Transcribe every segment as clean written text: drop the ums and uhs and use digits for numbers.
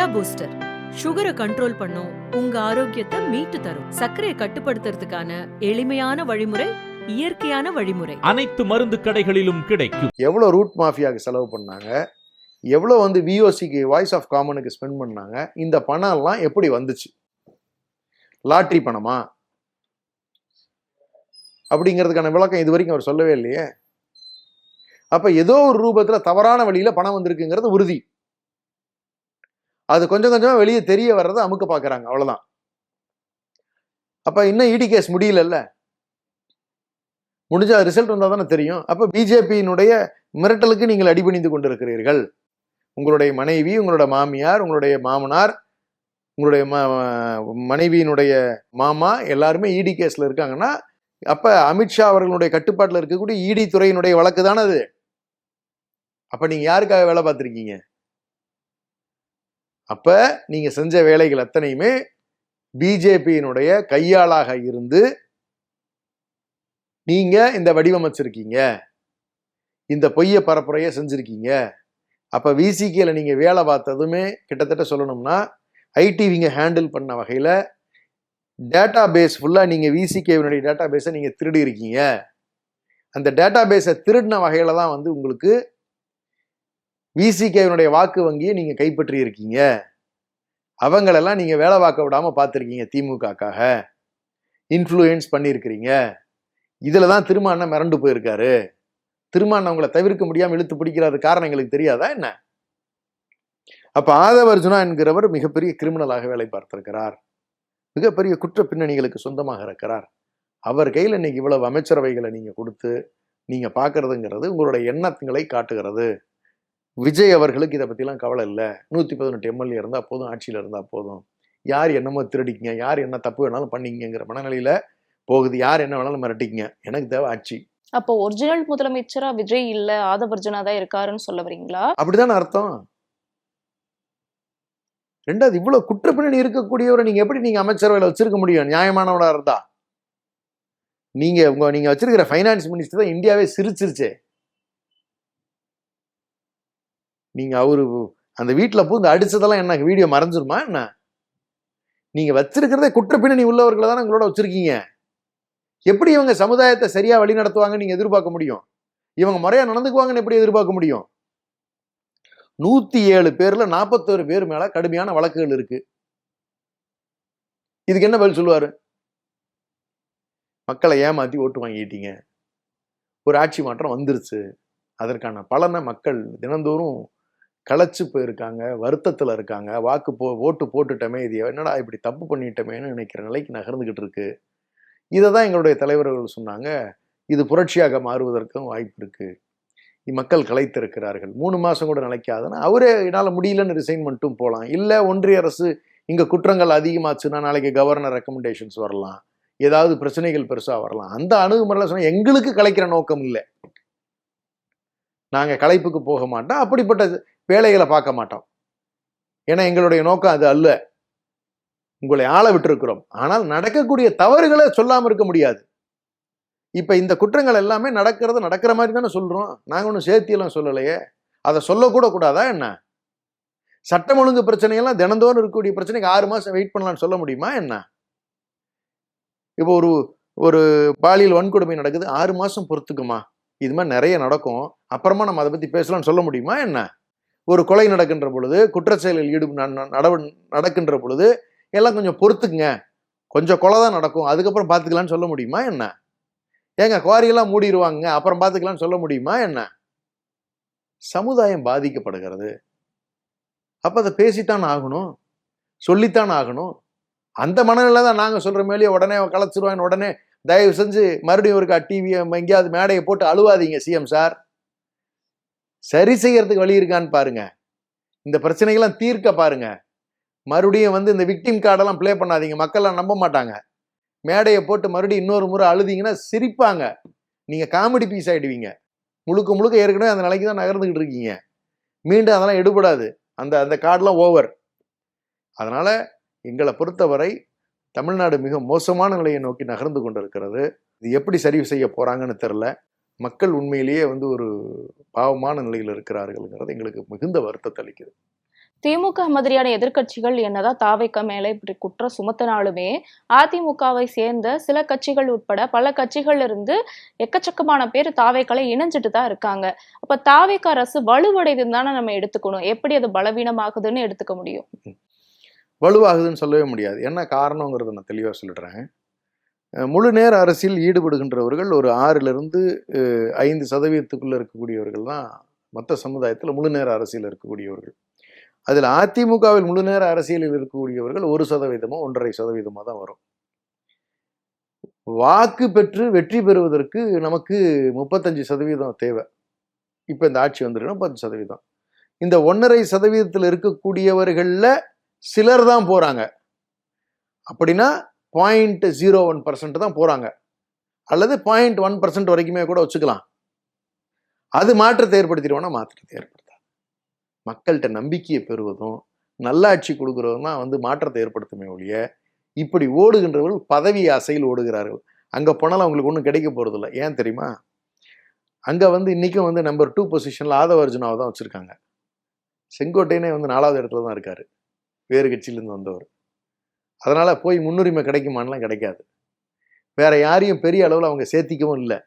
Jaya booster சுகரை control பண்ணும், உங்க ஆரோக்கியத்தை மீட்டு தரும். சர்க்கரையை கட்டுப்படுத்துறதுக்கான எளிமையான வழிமுறை, இயற்கையான வழிமுறை. அனைத்து மருந்து கடைகளிலும் கிடைக்கும். எவ்வளவு ரூட் மாஃபியாவுக்கு செலவு பண்ணாங்க, எவ்வளவு வந்து விஓசிக்கு வாய்ஸ் ஆஃப் காமனுக்கு ஸ்பெண்ட் பண்ணாங்க, இந்த பணம் எல்லாம் எப்படி வந்துச்சு? லாட்ரி பணமா அப்படிங்கிறதுக்கான விளக்கம் இது வரைக்கும் அவர் சொல்லவே இல்லையே. அப்ப ஏதோ ஒரு ரூபத்துல தவறான வழியில பணம் வந்திருக்குங்கிறது உறுதி. அது கொஞ்சம் கொஞ்சமா வெளியே தெரிய வர்றதை அமுக்க பாக்குறாங்க, அவ்வளவுதான். அப்ப இன்னும் இடி கேஸ் முடியல, முடிஞ்ச ரிசல்ட் வந்தா தானே தெரியும். அப்ப பிஜேபியினுடைய மிரட்டலுக்கு நீங்கள் அடிபணிந்து கொண்டிருக்கிறீர்கள். உங்களுடைய மனைவி, உங்களோட மாமியார், உங்களுடைய மாமனார், உங்களுடைய மனைவியினுடைய மாமா எல்லாருமே இடி கேஸ்ல இருக்காங்கன்னா, அப்ப அமித்ஷா அவர்களுடைய கட்டுப்பாட்டில் இருக்கக்கூடிய இடி துறையினுடைய வழக்கு தானே அது. அப்ப நீங்க யாருக்காக வேலை பார்த்திருக்கீங்க? அப்ப நீங்க செஞ்ச வேலைகள் அத்தனையுமே பிஜேபியினுடைய கையாளாக இருந்து நீங்க இந்த வடிவமைச்சிருக்கீங்க, இந்த பொய்ய பரப்புரைய செஞ்சிருக்கீங்க. அப்ப விசிகேல நீங்க வேலை பார்த்ததுமே கிட்டத்தட்ட சொல்லணும்னா ஐடிவிங்க ஹேண்டில் பண்ண வகையில டேட்டா பேஸ் ஃபுல்லா நீங்க விசிகேவினுடைய டேட்டா பேஸை நீங்க திருடி இருக்கீங்க. அந்த டேட்டா பேஸை திருடின வகையில தான் வந்து உங்களுக்கு விசிகேவினுடைய வாக்கு வங்கியை நீங்க கைப்பற்றி இருக்கீங்க. அவங்களெல்லாம் நீங்க வேலை பார்க்க விடாம பார்த்துருக்கீங்க. திமுகக்காக இன்ஃப்ளூயன்ஸ் பண்ணியிருக்கிறீங்க. இதுலதான் திருமாவளவன் மிரண்டு போயிருக்காரு. திருமாவளவன் அவங்களை தவிர்க்க முடியாம இழுத்து பிடிக்கிறது காரணம் எங்களுக்கு தெரியாதா என்ன? அப்ப ஆதவ அர்ஜுனா என்கிறவர் மிகப்பெரிய கிரிமினலாக வேலை பார்த்திருக்கிறார். மிகப்பெரிய குற்ற பின்னணிகளுக்கு சொந்தமாக இருக்கிறார். அவர் கையில் இன்னைக்கு இவ்வளவு அமைச்சரவைகளை நீங்க கொடுத்து நீங்க பாக்குறதுங்கிறது உங்களுடைய எண்ணங்களை காட்டுகிறது. விஜய் அவர்களுக்கு இதை பத்திலாம் கவலை இல்லை. 118 எம்எல்ஏ இருந்தா போதும், ஆட்சியில இருந்தா போதும், யார் என்னமோ திருடிக்கங்க, யார் என்ன தப்பு வேணாலும் பண்ணிக்கங்கிற மனநிலையில போகுது. யார் என்ன வேணாலும் மிரட்டிக்கங்க, எனக்கு தேவை ஆட்சி. அப்போ ஒரிஜினல் முதலமைச்சரா விஜய் இல்ல, ஆதவ அர்ஜுனா தான் இருக்காருன்னு சொல்ல வரீங்களா? அப்படிதான் அர்த்தம். ரெண்டாவது, இவ்வளவு குற்ற பின்னணி இருக்கக்கூடியவரை நீங்க எப்படி நீங்க அமைச்சரவையில வச்சிருக்க முடியும்? நியாயமானவனா இருந்தா நீங்க வச்சிருக்கிற ஃபைனான்ஸ் மினிஸ்டர் தான் இந்தியாவே சிரிச்சிருச்சே. நீங்க அவரு அந்த வீட்டுல பூந்து அடிச்சதெல்லாம் என்ன வீடியோ மறைஞ்சிருமா என்ன? நீங்க வச்சிருக்கிறதே குற்ற பின்னணி உள்ளவர்களை தானே உங்களோட வச்சிருக்கீங்க. எப்படி இவங்க சமுதாயத்தை சரியா வழி நடத்துவாங்கன்னு நீங்க எதிர்பார்க்க முடியும்? இவங்க முறையா நடந்துக்குவாங்கன்னு எப்படி எதிர்பார்க்க முடியும்? 107 பேர்ல 41 பேர் மேல கடுமையான வழக்குகள் இருக்கு. இதுக்கு என்ன பதில் சொல்லுவாரு? மக்களை ஏமாத்தி ஓட்டு வாங்கிட்டீங்க, ஒரு ஆட்சி மாற்றம் வந்துருச்சு, அதற்கான பலனை மக்கள் தினந்தோறும் களைச்சு போயிருக்காங்க, வருத்தத்துல இருக்காங்க, ஓட்டு போட்டுட்டோமே, இது என்னடா இப்படி தப்பு பண்ணிட்டோமேன்னு நினைக்கிற நிலைக்கு நகர்ந்துகிட்டு இருக்கு. இதை தான் எங்களுடைய தலைவர்கள் சொன்னாங்க. இது புரட்சியாக மாறுவதற்கும் வாய்ப்பு இருக்கு. மக்கள் களைத்திருக்கிறார்கள். 3 மாசம் கூட நிலைக்காதுன்னா அவரே என்னால முடியலன்னு ரிசைன் மட்டும் போகலாம். இல்ல ஒன்றிய அரசு இங்க குற்றங்கள் அதிகமாச்சுன்னா நாளைக்கு கவர்னர் ரெக்கமெண்டேஷன்ஸ் வரலாம், ஏதாவது பிரச்சனைகள் பெருசா வரலாம். அந்த அணுகுமுறையில சொன்னா எங்களுக்கு கலைக்கிற நோக்கம் இல்லை, நாங்க கலைப்புக்கு போக மாட்டோம், அப்படிப்பட்ட வேலைகளை பார்க்க மாட்டோம். ஏன்னா எங்களுடைய நோக்கம் அது அல்ல. உங்களை ஆள விட்டுருக்கிறோம். ஆனால் நடக்கக்கூடிய தவறுகளை சொல்லாம இருக்க முடியாது. இப்ப இந்த குற்றங்கள் எல்லாமே நடக்கிற மாதிரி தானே சொல்றோம். நாங்க ஒன்றும் சேர்த்தியெல்லாம் சொல்லலையே. அதை சொல்லக்கூட கூடாதா என்ன? சட்டம் ஒழுங்கு பிரச்சனையெல்லாம் தினந்தோறும் இருக்கக்கூடிய பிரச்சனைக்கு 6 மாசம் வெயிட் பண்ணலாம்னு சொல்ல முடியுமா என்ன? இப்போ ஒரு பாலியல் வன்கொடுமை நடக்குது, 6 மாசம் பொறுத்துக்குமா? இது மாதிரி நிறைய நடக்கும், அப்புறமா நம்ம அதை பத்தி பேசலாம்னு சொல்ல முடியுமா என்ன? ஒரு கொலை நடக்கின்ற பொழுது, குற்றச்செயலில் நடக்கின்ற பொழுது எல்லாம் கொஞ்சம் பொறுத்துக்குங்க, கொஞ்சம் கொலை தான் நடக்கும், அதுக்கப்புறம் பார்த்துக்கலான்னு சொல்ல முடியுமா என்ன? ஏங்க குவாரியெல்லாம் மூடிடுவாங்க, அப்புறம் பார்த்துக்கலான்னு சொல்ல முடியுமா என்ன? சமுதாயம் பாதிக்கப்படுகிறது. அப்ப அதை பேசித்தான் ஆகணும், சொல்லித்தான் ஆகணும். அந்த மனநிலை தான் நாங்க சொல்ற மேலேயே உடனே கலைச்சிருவாங்க. உடனே தயவு செஞ்சு மறுபடியும் ஒரு டிவி எங்கேயாவது மேடையை போட்டு அழுவாதீங்க சிஎம் சார். சரி செய்யறதுக்கு வழி இருக்கான்னு பாருங்க, இந்த பிரச்சனைகள்லாம் தீர்க்க பாருங்க. மறுபடியும் வந்து இந்த விக்டிம் கார்டெல்லாம் பிளே பண்ணாதீங்க, மக்கள்லாம் நம்ப மாட்டாங்க. மேடையை போட்டு மறுபடியும் இன்னொரு முறை அழுதிங்கன்னா சிரிப்பாங்க, நீங்க காமெடி பீஸ் ஆயிடுவீங்க. முழுக்க ஏற்கனவே அந்த நிலைக்கு தான் நகர்ந்துகிட்டு இருக்கீங்க. மீண்டும் அதெல்லாம் எடுபடாது, அந்த கார்டெல்லாம் ஓவர். அதனால எங்களை பொறுத்தவரை தமிழ்நாடு மிக மோசமான நிலையை நோக்கி நகர்ந்து கொண்டிருக்கிறது. இது எப்படி சரி செய்ய போறாங்கன்னு தெரியல. மக்கள் உண்மையிலேயே வந்து ஒரு பாவமான நிலையில் இருக்கிறார்கள்ங்கிறது எங்களுக்கு மிகுந்த வருத்தத்தை அளிக்குது. திமுக மாதிரியான எதிர்க்கட்சிகள் என்னதான் தாவேக்கா மேல இப்படி குற்றம் சுமத்தினாலுமே அதிமுகவை சேர்ந்த சில கட்சிகள் உட்பட பல கட்சிகள் இருந்து எக்கச்சக்கமான பேர் தாவேக்கால இணைஞ்சிட்டு தான் இருக்காங்க. அப்ப தாவேக்கா அரசு வலுவடைதுன்னு தானே நம்ம எடுத்துக்கணும். எப்படி அது பலவீனமாகுதுன்னு எடுத்துக்க முடியும்? வலுவாகுதுன்னு சொல்லவே முடியாது. என்ன காரணங்கிறத நான் தெளிவாக சொல்லிடுறேன். முழு நேர அரசியல் ஈடுபடுகின்றவர்கள் ஒரு 6லிருந்து 5% இருக்கக்கூடியவர்கள் தான் மொத்த சமுதாயத்தில் முழு நேர அரசியல் இருக்கக்கூடியவர்கள். அதில் அதிமுகவில் முழு நேர அரசியலில் இருக்கக்கூடியவர்கள் 1% 1.5% தான் வரும். வாக்கு பெற்று வெற்றி பெறுவதற்கு நமக்கு 35% தேவை. இப்போ இந்த ஆட்சி வந்துருன்னா 10%. இந்த 1.5% இருக்கக்கூடியவர்களில் சிலர் தான் போறாங்க. அப்படின்னா 0.01% தான் போறாங்க, அல்லது 0.1% வரைக்குமே கூட வச்சுக்கலாம். அது மாற்றத்தை ஏற்படுத்திடுவோம்னா மாற்றத்தை ஏற்படுத்தாது. மக்கள்கிட்ட நம்பிக்கையை பெறுவதும் நல்லாட்சி கொடுக்கறதும் தான் மாற்றத்தை ஏற்படுத்துமே ஒழிய, இப்படி ஓடுகின்றவர்கள் பதவி ஆசையில் ஓடுகிறார்கள். அங்கே போனாலும் அவங்களுக்கு ஒன்றும் கிடைக்க போகிறது இல்லை. ஏன் தெரியுமா? அங்கே இன்னைக்கும் நம்பர் 2 பொசிஷனில் ஆதவ அர்ஜுனாவை தான் வச்சுருக்காங்க. செங்கோட்டையனே 4வது இடத்துல தான் இருக்காரு, வேறு கட்சியிலேருந்து வந்தவர். அதனால் போய் முன்னுரிமை கிடைக்குமானலாம் கிடைக்காது. வேற யாரையும் பெரிய அளவில் அவங்க சேர்த்திக்கவும் இல்லை.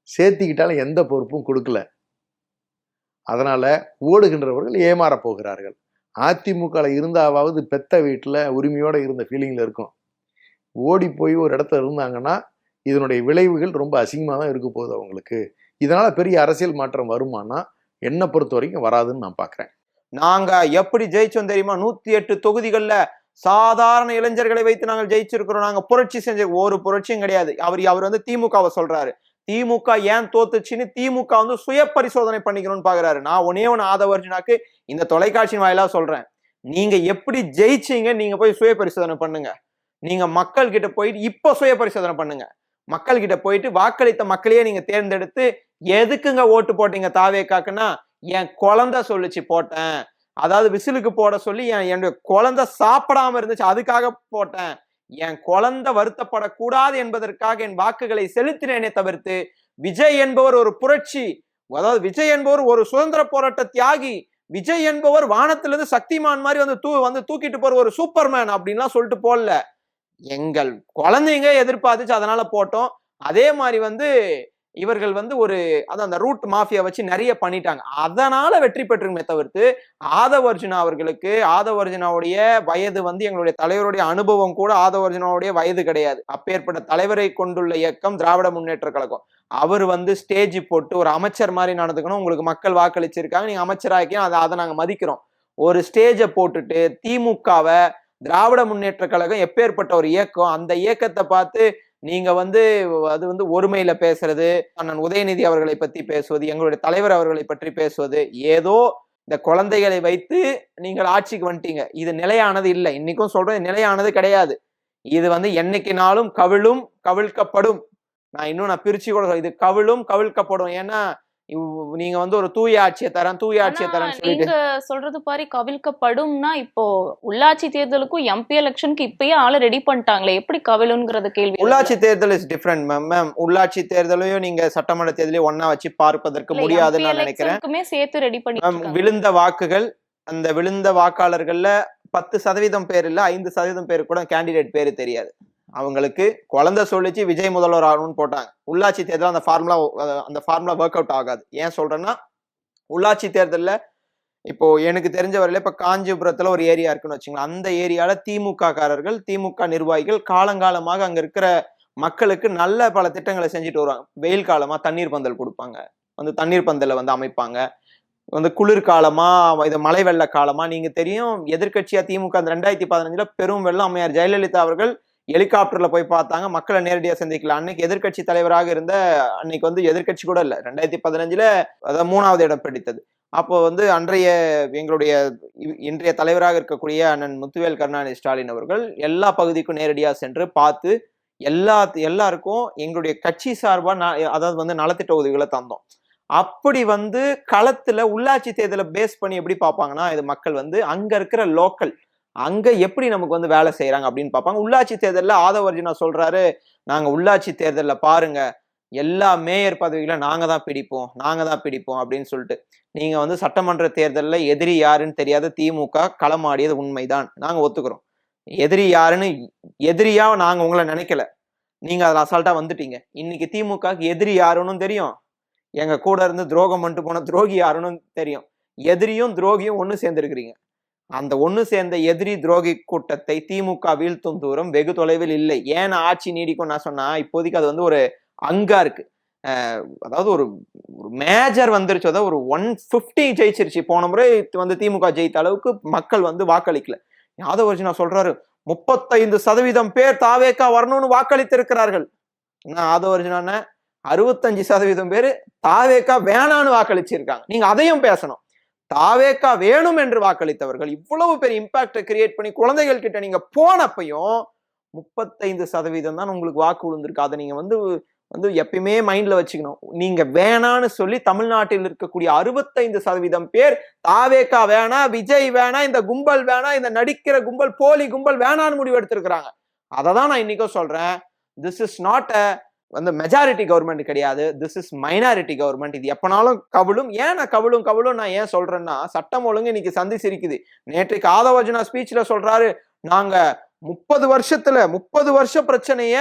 சேர்த்திக்கிட்டாலும் எந்த பொறுப்பும் கொடுக்கல. அதனால் ஓடுகின்றவர்கள் ஏமாற போகிறார்கள். அதிமுகவில் இருந்தாவது பெத்த வீட்டில் உரிமையோடு இருந்த ஃபீலிங்கில் இருக்கும். ஓடி போய் ஒரு இடத்துல இருந்தாங்கன்னா இதனுடைய விளைவுகள் ரொம்ப அசிங்கமாக தான் இருக்க போகுது அவங்களுக்கு. இதனால் பெரிய அரசியல் மாற்றம் வருமானா என்னை பொறுத்த வரைக்கும் வராதுன்னு நான் பார்க்குறேன். நாங்கள் எப்படி ஜெயிச்சோம் தெரியுமா? 108 தொகுதிகளில் சாதாரண இளைஞர்களை வைத்து நாங்கள் ஜெயிச்சிருக்கிறோம். நாங்கள் புரட்சி செஞ்ச ஒரு புரட்சியும் கிடையாது. அவர் திமுகவை சொல்றாரு. திமுக ஏன் தோத்துச்சுன்னு திமுக சுய பரிசோதனை பண்ணிக்கணும்னு பாக்குறாரு. நான் ஒன்னே ஆதவ அர்ஜுனாக்கு இந்த தொலைக்காட்சியின் வாயிலா சொல்றேன், நீங்க எப்படி ஜெயிச்சீங்க நீங்க போய் சுய பரிசோதனை பண்ணுங்க. நீங்க மக்கள் கிட்ட போயிட்டு இப்ப சுய பரிசோதனை பண்ணுங்க. மக்கள் கிட்ட போயிட்டு வாக்களித்த மக்களையே நீங்க தேர்ந்தெடுத்து எதுக்குங்க ஓட்டு போட்டீங்க தாவேக்காக்குன்னா, என் குழந்தை சொல்லிச்சு போட்டேன், அதாவது விசிலுக்கு போட சொல்லி என்னுடைய குழந்தை சாப்பிடாம இருந்துச்சு அதுக்காக போட்டேன், என் குழந்தை வருத்தப்படக்கூடாது என்பதற்காக என் வாக்குகளை செலுத்தினேனே தவிர்த்து, விஜய் என்பவர் ஒரு புரட்சி, அதாவது விஜய் என்பவர் ஒரு சுதந்திர போராட்ட தியாகி, விஜய் என்பவர் வானத்திலிருந்து சக்திமான் மாதிரி தூக்கிட்டு போற ஒரு சூப்பர்மேன் அப்படின்லாம் சொல்லிட்டு போடல. எங்கள் குழந்தைங்க எதிர்பார்த்துச்சு அதனால போட்டோம். அதே மாதிரி இவர்கள் ஒரு அந்த ரூட் மாஃபியா வச்சு நிறைய பண்ணிட்டாங்க, அதனால வெற்றி பெற்றுமே தவிர்த்து ஆதவ அர்ஜுனா அவர்களுக்கு ஆதவ அர்ஜுனாவுடைய வயது எங்களுடைய தலைவருடைய அனுபவம் கூட ஆதவ அர்ஜுனாவுடைய வயது கிடையாது. அப்பேற்பட்ட தலைவரை கொண்டுள்ள இயக்கம் திராவிட முன்னேற்ற கழகம். அவர் ஸ்டேஜ் போட்டு ஒரு அமைச்சர் மாதிரி நடந்துக்கணும், உங்களுக்கு மக்கள் வாக்களிச்சிருக்காங்க, நீங்க அமைச்சராக்கி அதை நாங்க மதிக்கிறோம். ஒரு ஸ்டேஜை போட்டுட்டு திமுகவை திராவிட முன்னேற்ற கழகம் எப்பேற்பட்ட ஒரு இயக்கம், அந்த இயக்கத்தை பார்த்து நீங்க அது ஒருமையில பேசுறது, அண்ணன் உதயநிதி அவர்களை பத்தி பேசுவது, எங்களுடைய தலைவர் அவர்களை பற்றி பேசுவது, ஏதோ இந்த குழந்தைகளை வைத்து நீங்கள் ஆட்சிக்கு வந்துட்டீங்க, இது நிலையானது இல்லை. இன்னைக்கும் சொல்றேன், நிலையானது கிடையாது. இது என்னைக்குனாலும் கவிழும் கவிழ்க்கப்படும். நான் பிரிச்சு கூட இது கவிழும் கவிழ்க்கப்படும். ஏன்னா நீங்க ஒரு தூய ஆட்சியை தரேன் சொல்லிட்டு நீங்க சொல்றது பாரு கவிழ்க்கப்படும்னா, இப்போ உள்ளாட்சி தேர்தலுக்கும் எம்பி எலெக்ஷனுக்கு இப்பயே ஆளு ரெடி பண்ணிட்டாங்களே, எப்படி கவிழுங்கிறத கேள்வி. உள்ளாட்சி தேர்தல் இஸ் டிஃபரெண்ட் மேம். உள்ளாட்சி தேர்தலையும் நீங்க சட்டமன்ற தேர்தலையும் ஒன்னா வச்சு பார்ப்பதற்கு முடியாதுன்னு நான் நினைக்கிறேன். சேர்த்து ரெடி பண்ணி விழுந்த வாக்குகள், அந்த விழுந்த வாக்காளர்கள்ல 10% பேர் இல்ல 5% பேர் கூட கேண்டிடேட் பேரு தெரியாது. அவங்களுக்கு குழந்தை சொல்லிச்சு விஜய் முதல்வர் ஆகணும்னு போட்டாங்க. உள்ளாட்சி தேர்தல் அந்த ஃபார்முலா ஒர்க் அவுட் ஆகாது. ஏன் சொல்றேன்னா, உள்ளாட்சி தேர்தலில் இப்போ எனக்கு தெரிஞ்ச வரையில இப்ப காஞ்சிபுரத்துல ஒரு ஏரியா இருக்குன்னு வச்சுங்களேன், அந்த ஏரியால திமுக காரர்கள் திமுக நிர்வாகிகள் காலங்காலமாக அங்க இருக்கிற மக்களுக்கு நல்ல பல திட்டங்களை செஞ்சுட்டு வருவாங்க. வெயில் காலமா தண்ணீர் பந்தல் கொடுப்பாங்க, தண்ணீர் பந்தலை அமைப்பாங்க. குளிர்காலமா இது மழை வெள்ள காலமா, நீங்க தெரியும் எதிர்கட்சியா திமுக 2015 பெரும் வெள்ளம், அம்மையார் ஜெயலலிதா அவர்கள் ஹெலிகாப்டர்ல போய் பார்த்தாங்க, மக்களை நேரடியா சந்திக்கல. அன்னைக்கு எதிர்கட்சி தலைவராக இருந்த, அன்னைக்கு எதிர்கட்சி கூட இல்ல, 2015 அதாவது 3வது இடம் பிடித்தது. அப்போ அன்றைய எங்களுடைய இன்றைய தலைவராக இருக்கக்கூடிய அண்ணன் முத்துவேல் கருணாநிதி ஸ்டாலின் அவர்கள் எல்லா பகுதிக்கும் நேரடியா சென்று பார்த்து எல்லாருக்கும் எங்களுடைய கட்சி சார்பா அதாவது நலத்திட்ட உதவிகளை தந்தோம். அப்படி களத்துல உள்ளாட்சி தேர்தலை பேஸ் பண்ணி எப்படி பார்ப்பாங்கன்னா, இது மக்கள் அங்க இருக்கிற லோக்கல் அங்க எப்படி நமக்கு வேலை செய்யறாங்க அப்படின்னு பார்ப்பாங்க. உள்ளாட்சி தேர்தலில் ஆதவ அர்ஜுனா சொல்றாரு, நாங்க உள்ளாட்சி தேர்தலில் பாருங்க எல்லா மேயர் பதவிகளை நாங்க தான் பிடிப்போம் அப்படின்னு சொல்லிட்டு நீங்க வந்து சட்டமன்ற தேர்தலில் எதிரி யாருன்னு தெரியாத திமுக களமாடியது உண்மைதான், நாங்க ஒத்துக்கிறோம். எதிரி யாருன்னு எதிரியா நாங்க உங்களை நினைக்கல, நீங்க அதுல அசால்ட்டா வந்துட்டீங்க. இன்னைக்கு திமுகக்கு எதிரி யாருன்னு தெரியும், எங்க கூட இருந்து துரோகம் பண்ணிட்டு போன துரோகி யாருன்னு தெரியும். எதிரியும் துரோகியும் ஒண்ணு சேர்ந்திருக்கிறீங்க. அந்த ஒண்ணு சேர்ந்த எதிரி துரோகி கூட்டத்தை திமுக வீழ்த்தும் தூரம் வெகு தொலைவில் இல்லை. ஏன் ஆட்சி நீடிக்கும் நான் சொன்னா, இப்போதைக்கு அது வந்து ஒரு அங்கா இருக்கு. அதாவது ஒரு மேஜர் வந்துருச்சு, அதாவது ஒரு 150 ஜெயிச்சிருச்சு. போன முறை வந்து திமுக ஜெயித்த அளவுக்கு மக்கள் வந்து வாக்களிக்கல. யாதவர்ஜுனா சொல்றாரு 35% பேர் தாவேக்கா வரணும்னு வாக்களித்து இருக்கிறார்கள். யாதவர்ஜுனா 65% பேர் தாவேக்கா வேணான்னு வாக்களிச்சிருக்காங்க. நீங்க அதையும் பேசணும். தாவேக்கா வேணும் என்று வாக்களித்தவர்கள் இவ்வளவு பெரிய இம்பாக்டை கிரியேட் பண்ணி குழந்தைகள் கிட்ட நீங்க போனப்பையும் 35% தான் உங்களுக்கு வாக்கு விழுந்திருக்கு. அதை நீங்க வந்து எப்பயுமே மைண்ட்ல வச்சுக்கணும். நீங்க வேணான்னு சொல்லி தமிழ்நாட்டில் இருக்கக்கூடிய 65% பேர் தாவேக்கா வேணா, விஜய் வேணா, இந்த கும்பல் வேணா, இந்த நடிக்கிற கும்பல், போலி கும்பல் வேணான்னு முடிவு எடுத்திருக்கிறாங்க. அதை தான் நான் இன்னைக்கும் சொல்றேன். திஸ் இஸ் நாட் வந்து மெஜாரிட்டி கவர்மெண்ட் கிடையாது, திஸ் இஸ் மைனாரிட்டி கவர்மெண்ட். இது எப்பனாலும் கவிழும். ஏன் நான் கவிழும் நான் ஏன் சொல்றேன்னா, சட்டம் ஒழுங்கு இன்னைக்கு சந்தி சிரிக்குது. நேற்றைக்கு ஆதவர்ஜுனா ஸ்பீச்ல சொல்றாரு, நாங்க 30 வருஷ பிரச்சனைய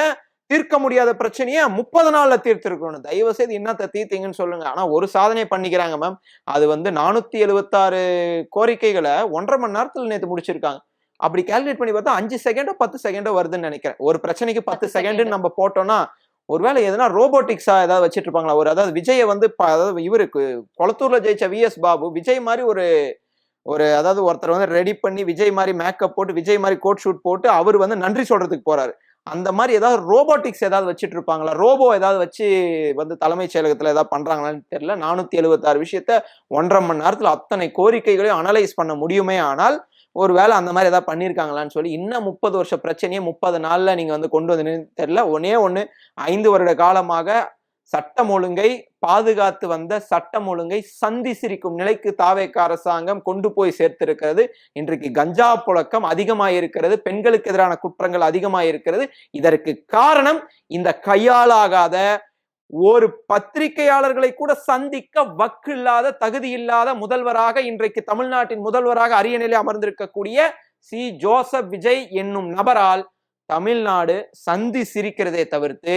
தீர்க்க முடியாத பிரச்சனைய 30 நாள்ல தீர்த்திருக்கணும். தயவு செய்து என்னத்தை தீர்த்தீங்கன்னு சொல்லுங்க. ஆனா ஒரு சாதனை பண்ணிக்கிறாங்க மேம். அது வந்து 476 கோரிக்கைகளை 1.5 மணி நேரத்துல நேற்று முடிச்சிருக்காங்க. அப்படி கால்குலேட் பண்ணி பார்த்தா 5 செகண்டோ 10 செகண்டோ வருதுன்னு நினைக்கிறேன். ஒரு பிரச்சனைக்கு 10 செகண்ட் நம்ம போட்டோம்னா, ஒருவேளை எதனா ரோபோட்டிக்ஸா ஏதாவது வச்சிட்டு இருப்பாங்களா? அதாவது விஜய வந்து அதாவது இவருக்கு கொளத்தூர்ல ஜெயிச்ச விஎஸ் பாபு விஜய் மாதிரி ஒரு அதாவது ஒருத்தர் வந்து ரெடி பண்ணி விஜய் மாதிரி மேக்கப் போட்டு விஜய் மாதிரி கோட் ஷூட் போட்டு அவர் வந்து நன்றி சொல்றதுக்கு போறாரு. அந்த மாதிரி ஏதாவது ரோபோட்டிக்ஸ் ஏதாவது வச்சுட்டு இருப்பாங்களா? ரோபோ ஏதாவது வச்சு வந்து தலைமைச் செயலகத்துல ஏதாவது பண்றாங்களான்னு தெரியல. 476 விஷயத்த 1.5 மணி நேரத்துல அத்தனை கோரிக்கைகளையும் அனலைஸ் பண்ண முடியுமே. ஆனால் ஒருவேளை அந்த மாதிரி ஏதாவது பண்ணியிருக்காங்களான்னு சொல்லி இன்னும் 30 வருஷ பிரச்சனையே 30 நாள்ல நீங்க வந்து கொண்டு வந்து தெரியல. ஒண்ணு 5 வருட காலமாக சட்டம் ஒழுங்கை பாதுகாத்து வந்த சட்டம் ஒழுங்கை சந்தி சிரிக்கும் நிலைக்கு தாவேக அரசாங்கம் கொண்டு போய் சேர்த்திருக்கிறது. இன்றைக்கு கஞ்சா புழக்கம் அதிகமாயிருக்கிறது, பெண்களுக்கு எதிரான குற்றங்கள் அதிகமாயிருக்கிறது. இதற்கு காரணம் இந்த கையாளாகாத ஒரு பத்திரிகையாளர்களை கூட சந்திக்க வக்கு இல்லாத, தகுதி இல்லாத முதல்வராக இன்றைக்கு தமிழ்நாட்டின் முதல்வராக அரியணையிலே அமர்ந்திருக்கக்கூடிய சி ஜோசப் விஜய் என்னும் நபரால் தமிழ்நாடு சந்தி சிரிக்கிறதே தவிர்த்து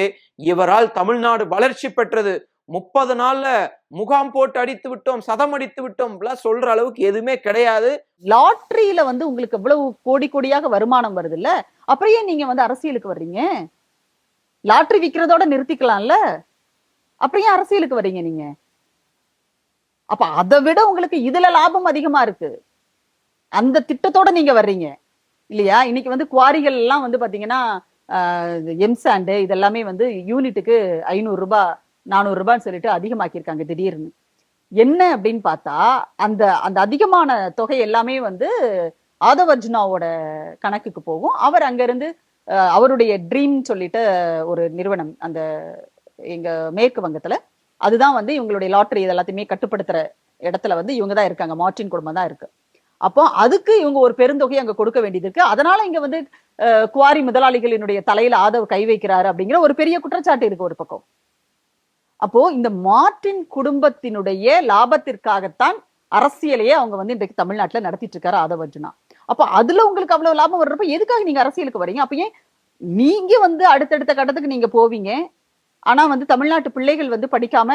இவரால் தமிழ்நாடு வளர்ச்சி பெற்றது. 30 நாள்ல முகாம் போட்டு அடித்து விட்டோம், சதம் அடித்து விட்டோம் சொல்ற அளவுக்கு எதுவுமே கிடையாது. லாட்டரியில வந்து உங்களுக்கு இவ்வளவு கோடி கோடியாக வருமானம் வருது இல்ல, அப்புறம் ஏன் நீங்க வந்து அரசியலுக்கு வர்றீங்க? லாட்டரி விக்கிறதோட நிறுத்திக்கலாம்ல, அப்புறம் ஏன் அரசியலுக்கு வர்றீங்க நீங்க? அப்ப அதை விட உங்களுக்கு இதுல லாபம் அதிகமா இருக்கு, அந்த திட்டத்தோட நீங்க வர்றீங்க இல்லையா? இன்னைக்கு வந்து குவாரிகள் எல்லாம் வந்து பாத்தீங்கன்னா எம்சாண்டு இதெல்லாமே வந்து யூனிட்டுக்கு 500 ரூபாய் 400 ரூபான்னு சொல்லிட்டு அதிகமாக்கியிருக்காங்க திடீர்னு. என்ன அப்படின்னு பார்த்தா அந்த அந்த அதிகமான தொகை எல்லாமே வந்து ஆதவர்ஜுனாவோட கணக்குக்கு போகும். அவர் அங்கிருந்து அவருடைய ட்ரீம் சொல்லிட்டு ஒரு நிறுவனம் அந்த எங்க மேற்கு வங்கத்துல, அதுதான் வந்து இவங்களுடைய லாட்டரி இதெல்லாத்தையுமே கட்டுப்படுத்துற இடத்துல வந்து இவங்க தான் இருக்காங்க, மார்டின் குடும்பம் தான் இருக்கு. அப்போ அதுக்கு இவங்க ஒரு பெருந்தொகை அங்க கொடுக்க வேண்டியது இருக்கு. அதனால இங்க வந்து குவாரி முதலாளிகளினுடைய தலையில ஆதவ் கை வைக்கிறாரு அப்படிங்கிற ஒரு பெரிய குற்றச்சாட்டு இருக்கு ஒரு பக்கம். அப்போ இந்த மார்டின் குடும்பத்தினுடைய லாபத்திற்காகத்தான் அரசியலையே அவங்க வந்து இன்றைக்கு தமிழ்நாட்டுல நடத்திட்டு இருக்காரு ஆதவர்ஜுனா. அப்போ அதுல உங்களுக்கு அவ்வளவு லாபம் வர்றப்ப எதுக்காக நீங்க அரசியலுக்கு வரீங்க? அப்ப ஏன் நீங்க வந்து அடுத்தடுத்த கட்டத்துக்கு நீங்க போவீங்க, ஆனா வந்து தமிழ்நாட்டு பிள்ளைகள் வந்து படிக்காம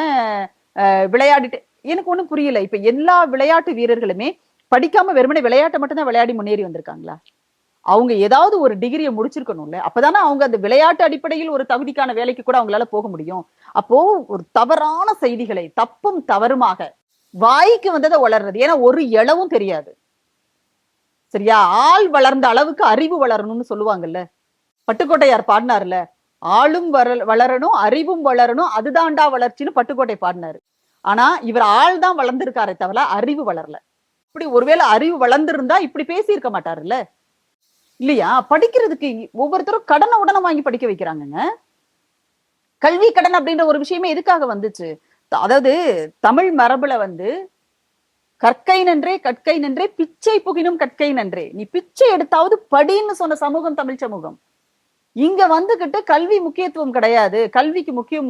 விளையாடிட்டு, எனக்கு ஒண்ணும் புரியல. இப்ப எல்லா விளையாட்டு வீரர்களுமே படிக்காம வெறுமனே விளையாட்டை மட்டும் தான் விளையாடி முன்னேறி வந்திருக்காங்களா? அவங்க ஏதாவது ஒரு டிகிரியை முடிச்சிருக்கணும்ல, அப்பதானே அவங்க அந்த விளையாட்டு அடிப்படையில் ஒரு தகுதிக்கான வேலைக்கு கூட அவங்களால போக முடியும். அப்போ ஒரு தவறான செய்திகளை தப்பும் தவறுமாக வாய்க்கு வந்ததை வளர்றது, ஏன்னா ஒரு இளவும் தெரியாது சரியா? ஆள் வளர்ந்த அளவுக்கு அறிவு வளரணும்னு சொல்லுவாங்கல்ல, பட்டுக்கோட்டையார் பாடினார்ல, ஆளும் வளரணும் அறிவும் வளரணும் அதுதான்டா வளர்ச்சின்னு பட்டுக்கோட்டை பாடினாரு. ஆனா இவர் ஆள் தான் வளர்ந்திருக்காரே தவிர அறிவு வளரல. இப்படி ஒருவேளை அறிவு வளர்ந்திருந்தா இப்படி பேசி இருக்க மாட்டாருல்ல இல்லையா? படிக்கிறதுக்கு ஒவ்வொருத்தரும் கடனை உடனே வாங்கி படிக்க வைக்கிறாங்கங்க. கல்வி கடன் அப்படின்ற ஒரு விஷயமே எதுக்காக வந்துச்சு? அதாவது தமிழ் மரபுல வந்து கற்கை நன்றே கற்கை நன்றே பிச்சை புகினும் கற்கை நன்றே, நீ பிச்சை எடுத்தாவது படின்னு சொன்ன சமூகம் தமிழ் சமூகம். இங்க வந்துகிட்டு கல்வி முக்கியத்துவம் கிடையாது, கல்விக்கு முக்கியம்